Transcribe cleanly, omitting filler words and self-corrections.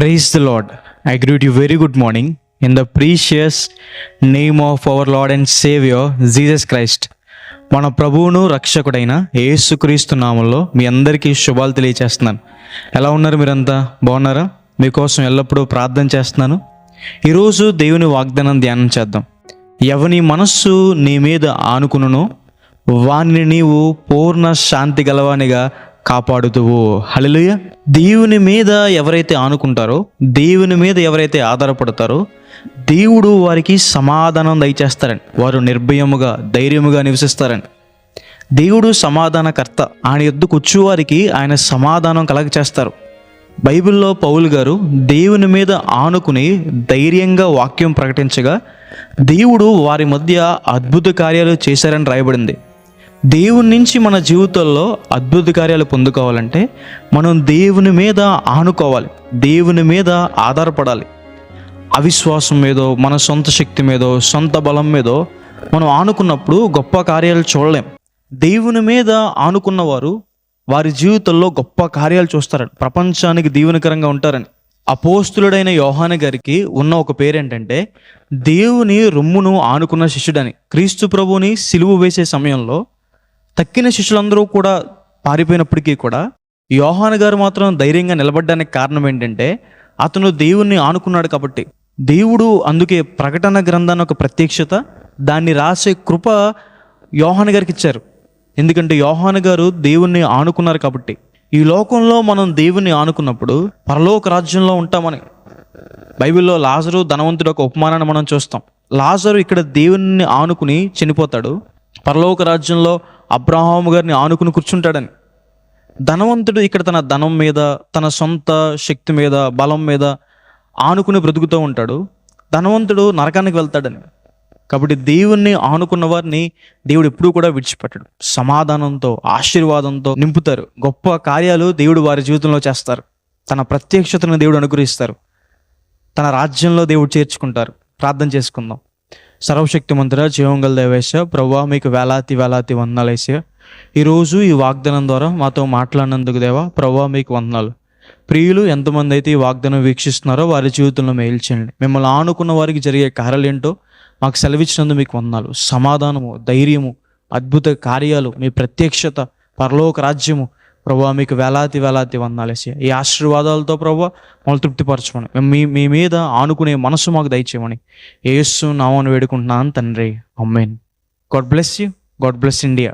Praise the Lord. I greet you very good morning in the precious name of our Lord and Savior Jesus Christ. మన ప్రభువును రక్షకుడైన యేసుక్రీస్తు నామంలో మీ అందరికీ శుభాలు తెలియచేస్తున్నాను. ఎలా ఉన్నారు? మీరంతా బాగున్నారా? మీకోసం ఎల్లప్పుడూ ప్రార్థన చేస్తున్నాను. ఈరోజు దేవుని వాగ్దానం ధ్యానం చేద్దాం. ఎవని మనస్సు నీ మీద ఆనుకునునో వానిని నీవు పూర్ణ శాంతి గలవానిగా కాపాడుతువు. హల్లెలూయా. దేవుని మీద ఎవరైతే ఆనుకుంటారో, దేవుని మీద ఎవరైతే ఆధారపడతారో, దేవుడు వారికి సమాధానం దయచేస్తారని, వారు నిర్భయముగా ధైర్యముగా నివసిస్తారని. దేవుడు సమాధానకర్త. ఆయన యొద్దకు వచ్చేవారికి ఆయన సమాధానం కలగచేస్తారు. బైబిల్లో పౌలు గారు దేవుని మీద ఆనుకుని ధైర్యంగా వాక్యం ప్రకటించగా దేవుడు వారి మధ్య అద్భుత కార్యాలు చేశారని రాయబడింది. దేవుని నుంచి మన జీవితంలో అద్భుత కార్యాలు పొందుకోవాలంటే మనం దేవుని మీద ఆనుకోవాలి, దేవుని మీద ఆధారపడాలి. అవిశ్వాసం మీదో, మన సొంత శక్తి మీదో, సొంత బలం మీదో మనం ఆనుకున్నప్పుడు గొప్ప కార్యాలు చూడలేం. దేవుని మీద ఆనుకున్నవారు వారి జీవితంలో గొప్ప కార్యాలు చూస్తారని, ప్రపంచానికి దీవెనకరంగా ఉంటారని. అపోస్తులుడైన యోహాను గారికి ఉన్న ఒక పేరేంటంటే దేవుని రొమ్మును ఆనుకున్న శిష్యుడని. క్రీస్తు ప్రభువుని సిలువ వేసే సమయంలో తక్కిన శిష్యులందరూ కూడా పారిపోయినప్పటికీ కూడా యోహాను గారు మాత్రం ధైర్యంగా నిలబడడానికి కారణం ఏంటంటే అతను దేవుణ్ణి ఆనుకున్నాడు కాబట్టి. దేవుడు అందుకే ప్రకటన గ్రంథాన్ని ఒక ప్రత్యక్షత, దాన్ని రాసే కృప యోహాను గారికి ఇచ్చారు. ఎందుకంటే యోహాను గారు దేవుణ్ణి ఆనుకున్నారు కాబట్టి. ఈ లోకంలో మనం దేవుణ్ణి ఆనుకున్నప్పుడు పరలోక రాజ్యంలో ఉంటామని. బైబిల్లో లాజరు ధనవంతుడు ఒక ఉపమానాన్ని మనం చూస్తాం. లాజరు ఇక్కడ దేవుణ్ణి ఆనుకుని చనిపోతాడు, పరలోక రాజ్యంలో అబ్రహాము గారిని ఆనుకుని కూర్చుంటాడని. ధనవంతుడు ఇక్కడ తన ధనం మీద, తన సొంత శక్తి మీద, బలం మీద ఆనుకుని బ్రతుకుతూ ఉంటాడు. ధనవంతుడు నరకానికి వెళ్తాడని. కాబట్టి దేవుణ్ణి ఆనుకున్న వారిని దేవుడు ఎప్పుడూ కూడా విడిచిపెట్టడు. సమాధానంతో, ఆశీర్వాదంతో నింపుతారు. గొప్ప కార్యాలు దేవుడు వారి జీవితంలో చేస్తారు. తన ప్రత్యక్షతను దేవుడు అనుగ్రహిస్తారు. తన రాజ్యంలో దేవుడు చేర్చుకుంటారు. ప్రార్థన చేసుకుందాం. సర్వశక్తిమంతుడా, జీవంగల దేవేశ, ప్రభువా మీకు వేలాతి వేలాతి వందనాలు వేసే. ఈరోజు ఈ వాగ్దానం ద్వారా మాతో మాట్లాడినందుకు దేవా, ప్రభువా మీకు వందనాలు. ప్రియులు ఎంతమంది అయితే ఈ వాగ్దానం వీక్షిస్తున్నారో వారి జీవితంలో మేలు చేయండి. మిమ్మల్ని ఆనుకున్న వారికి జరిగే కార్యాలు ఏంటో మాకు సెలవిచ్చినందుకు మీకు వందనాలు. సమాధానము, ధైర్యము, అద్భుత కార్యాలు, మీ ప్రత్యక్షత, పరలోక రాజ్యము, ప్రభువా మీకు వేలాతి వేలాతి వందనాలేసి. ఈ ఆశీర్వాదాలతో ప్రభువా మమ్మల్ని తృప్తిపరచమని, మీ మీద ఆనుకునే మనసు మాకు దయచేయమని యేసు నామమున వేడుకుంటున్నాను తండ్రి. Amen. God bless you. God bless India.